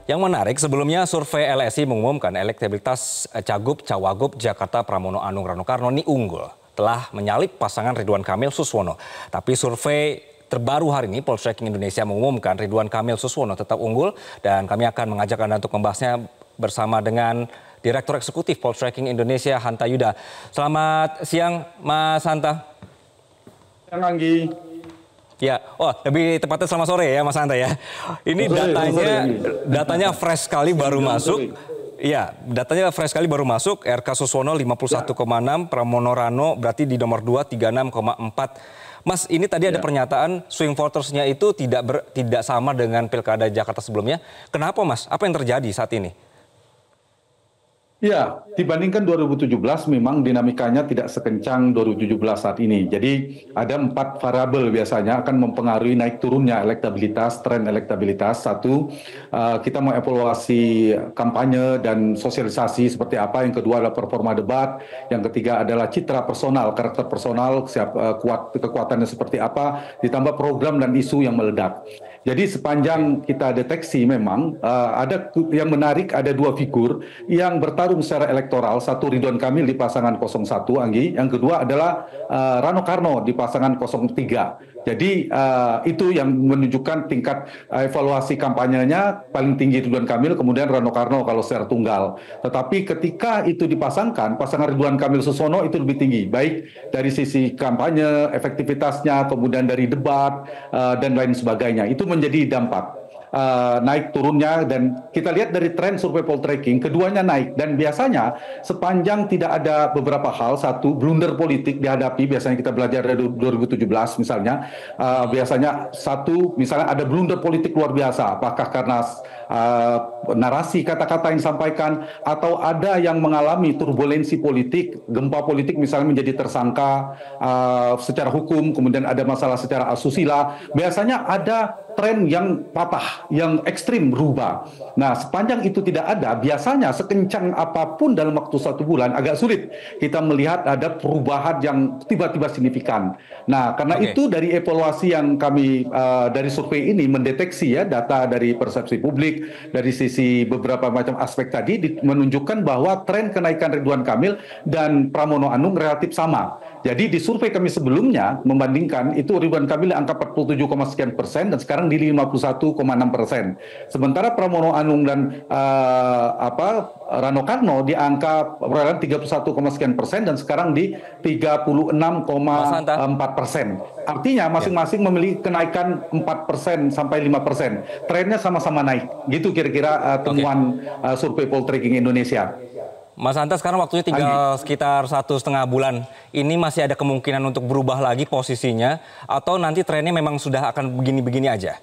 Yang menarik, sebelumnya survei LSI mengumumkan elektabilitas Cagup Cawagup Jakarta Pramono Anung Rano Karno ini unggul, telah menyalip pasangan Ridwan Kamil Suswono. Tapi survei terbaru hari ini, Poltreking Indonesia mengumumkan Ridwan Kamil Suswono tetap unggul, dan kami akan mengajak Anda untuk membahasnya bersama dengan Direktur Eksekutif Poltreking Indonesia, Hanta Yuda. Selamat siang, Mas Hanta. Siang, Anggi. Ya, lebih tepatnya selamat sore ya Mas Hanta ya. Ini datanya fresh sekali baru masuk. Iya, datanya fresh sekali baru masuk. RK Suswono 51,6, Pramono Rano berarti di nomor 2 36,4. Mas, ini tadi ada pernyataan swing votersnya itu tidak sama dengan Pilkada Jakarta sebelumnya. Kenapa Mas? Apa yang terjadi saat ini? Ya, dibandingkan 2017 memang dinamikanya tidak sekencang 2017 saat ini. Jadi ada 4 variabel biasanya akan mempengaruhi naik turunnya elektabilitas, tren elektabilitas. Satu, kita mau evaluasi kampanye dan sosialisasi seperti apa. Yang kedua adalah performa debat. Yang ketiga adalah citra personal, karakter personal, kekuatannya seperti apa. Ditambah program dan isu yang meledak. Jadi sepanjang kita deteksi memang ada yang menarik, ada 2 figur yang bertarung secara elektoral. Satu Ridwan Kamil di pasangan 01, Anggi. Yang kedua adalah Rano Karno di pasangan 03. Jadi itu yang menunjukkan tingkat evaluasi kampanyenya paling tinggi Ridwan Kamil, kemudian Rano Karno kalau secara tunggal. Tetapi ketika itu dipasangkan, pasangan Ridwan Kamil Suswono itu lebih tinggi, baik dari sisi kampanye, efektivitasnya, kemudian dari debat dan lain sebagainya. Itu menjadi dampak naik turunnya, dan kita lihat dari tren survei Poltreking keduanya naik, dan biasanya sepanjang tidak ada beberapa hal, satu blunder politik dihadapi, biasanya kita belajar dari 2017 misalnya, biasanya satu misalnya ada blunder politik luar biasa, apakah karena narasi kata-kata yang disampaikan atau ada yang mengalami turbulensi politik, gempa politik misalnya menjadi tersangka secara hukum, kemudian ada masalah secara asusila, biasanya ada tren yang patah, yang ekstrim berubah. Nah, sepanjang itu tidak ada, biasanya sekencang apapun dalam waktu 1 bulan agak sulit kita melihat ada perubahan yang tiba-tiba signifikan. Nah, karena itu dari evaluasi yang kami dari survei ini mendeteksi ya, data dari persepsi publik, dari sisi beberapa macam aspek tadi menunjukkan bahwa tren kenaikan Ridwan Kamil dan Pramono Anung relatif sama. Jadi di survei kami sebelumnya membandingkan itu Ridwan Kamil angka 47,sekian% dan sekarang di 51,6%. Sementara Pramono Anung dan Rano Karno di angka 31,sekian% dan sekarang di 36,4%. Artinya masing-masing memiliki kenaikan 4% sampai 5%. Trennya sama-sama naik. Gitu kira-kira temuan survei Poltreking Indonesia. Mas Hanta, sekarang waktunya tinggal sekitar 1,5 bulan. Ini masih ada kemungkinan untuk berubah lagi posisinya, atau nanti trennya memang sudah akan begini-begini aja?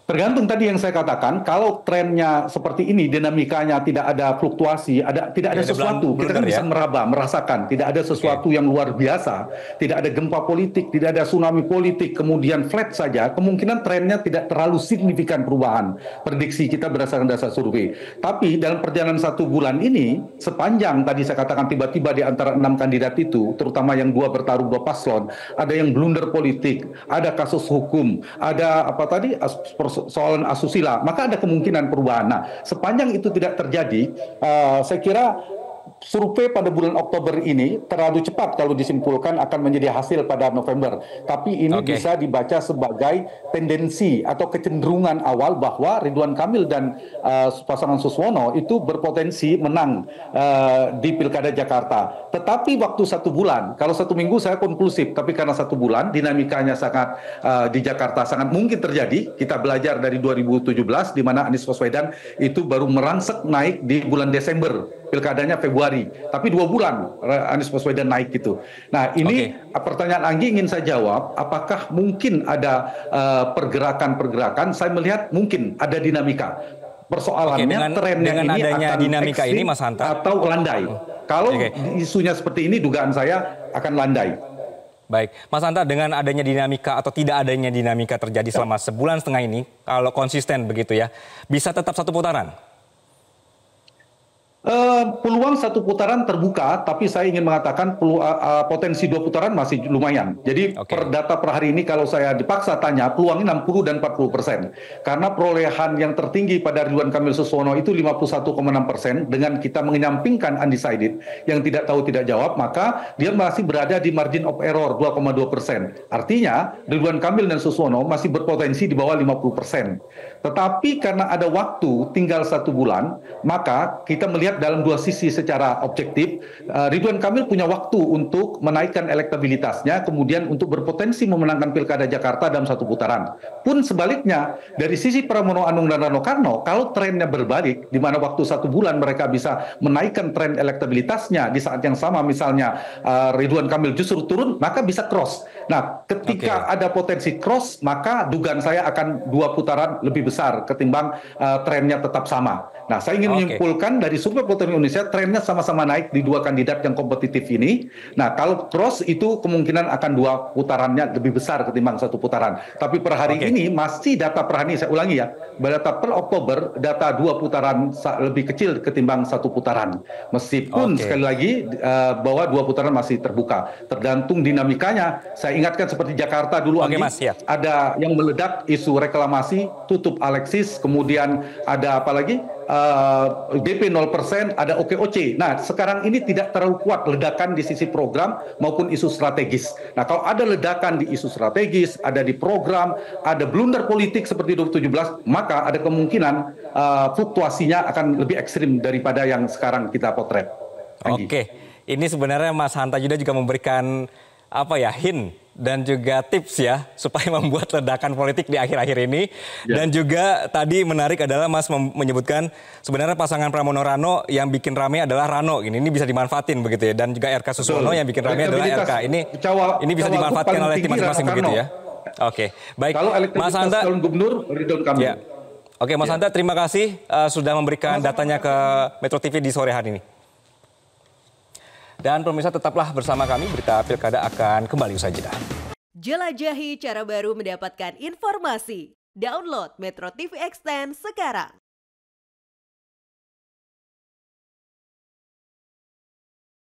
Tergantung tadi yang saya katakan, kalau trennya seperti ini, dinamikanya tidak ada fluktuasi, tidak ada sesuatu, kita kan bisa merasakan, tidak ada sesuatu yang luar biasa, tidak ada gempa politik, tidak ada tsunami politik, kemudian flat saja, kemungkinan trennya tidak terlalu signifikan perubahan. Prediksi kita berdasarkan dasar survei. Tapi dalam perjalanan 1 bulan ini, sepanjang tadi saya katakan tiba-tiba di antara 6 kandidat itu, terutama yang 2 bertarung 2 paslon, ada yang blunder politik, ada kasus hukum, ada soalan asusila, maka ada kemungkinan perubahan. Nah, sepanjang itu tidak terjadi, saya kira survei pada bulan Oktober ini terlalu cepat kalau disimpulkan akan menjadi hasil pada November. Tapi ini bisa dibaca sebagai tendensi atau kecenderungan awal bahwa Ridwan Kamil dan pasangan Suswono itu berpotensi menang di Pilkada Jakarta. Tetapi waktu 1 bulan, kalau 1 minggu saya konklusif, tapi karena 1 bulan dinamikanya sangat di Jakarta sangat mungkin terjadi. Kita belajar dari 2017 di mana Anies Baswedan itu baru merangsek naik di bulan Desember. Pilkadanya Februari, tapi 2 bulan Anies Baswedan naik gitu. Nah, ini pertanyaan Anggi ingin saya jawab, apakah mungkin ada pergerakan-pergerakan? Saya melihat mungkin ada dinamika. Persoalannya trennya dengan ini adanya akan dinamika ini, Mas Hanta, atau landai. Kalau isunya seperti ini, dugaan saya akan landai. Baik, Mas Hanta, dengan adanya dinamika atau tidak adanya dinamika terjadi selama 1,5 bulan ini, kalau konsisten begitu ya, bisa tetap 1 putaran? Peluang satu putaran terbuka, tapi saya ingin mengatakan potensi dua putaran masih lumayan. Jadi per data per hari ini kalau saya dipaksa tanya, peluangnya 60 dan 40%. Karena perolehan yang tertinggi pada Ridwan Kamil Suswono itu 51,6%, dengan kita menyampingkan undecided yang tidak tahu tidak jawab, maka dia masih berada di margin of error 2,2%. Artinya Ridwan Kamil dan Suswono masih berpotensi di bawah 50%. Tetapi karena ada waktu tinggal 1 bulan, maka kita melihat dalam dua sisi secara objektif. Ridwan Kamil punya waktu untuk menaikkan elektabilitasnya, kemudian untuk berpotensi memenangkan Pilkada Jakarta dalam 1 putaran. Pun sebaliknya, dari sisi Pramono Anung dan Rano Karno, kalau trennya berbalik, di mana waktu 1 bulan mereka bisa menaikkan tren elektabilitasnya, di saat yang sama misalnya Ridwan Kamil justru turun, maka bisa cross. Nah, ketika ada potensi cross, maka dugaan saya akan 2 putaran lebih besar ketimbang trennya tetap sama. Nah, saya ingin menyimpulkan dari survei Poltreking Indonesia, trennya sama-sama naik di 2 kandidat yang kompetitif ini. Nah, kalau cross itu kemungkinan akan 2 putarannya lebih besar ketimbang 1 putaran. Tapi per hari ini masih data per hari ini, saya ulangi ya, data per Oktober, data 2 putaran lebih kecil ketimbang 1 putaran. Meskipun sekali lagi bahwa 2 putaran masih terbuka. Tergantung dinamikanya. Saya ingatkan seperti Jakarta dulu, ada yang meledak isu reklamasi, tutup Alexis, kemudian ada apa lagi? DP 0%, ada OKOC. Nah, sekarang ini tidak terlalu kuat ledakan di sisi program maupun isu strategis. Nah, kalau ada ledakan di isu strategis, ada di program, ada blunder politik seperti 2017, maka ada kemungkinan fluktuasinya akan lebih ekstrim daripada yang sekarang kita potret. Ini sebenarnya Mas Hanta Yuda juga memberikan hint dan juga tips ya supaya membuat ledakan politik di akhir-akhir ini. Dan juga tadi menarik adalah Mas menyebutkan sebenarnya pasangan Pramono Rano yang bikin rame adalah Rano. Ini bisa dimanfaatin begitu ya. Dan juga RK Suswono yang bikin rame adalah RK. Ini bisa dimanfaatkan oleh tim masing-masing begitu ya. Baik. Kalau Mas Hanta, calon gubernur Ridwan Kamil. Mas Hanta, terima kasih sudah memberikan datanya ke Metro TV di sore hari ini. Dan pemirsa, tetaplah bersama kami, Berita Pilkada akan kembali usai jeda. Jelajahi cara baru mendapatkan informasi. Download Metro TV Extend sekarang.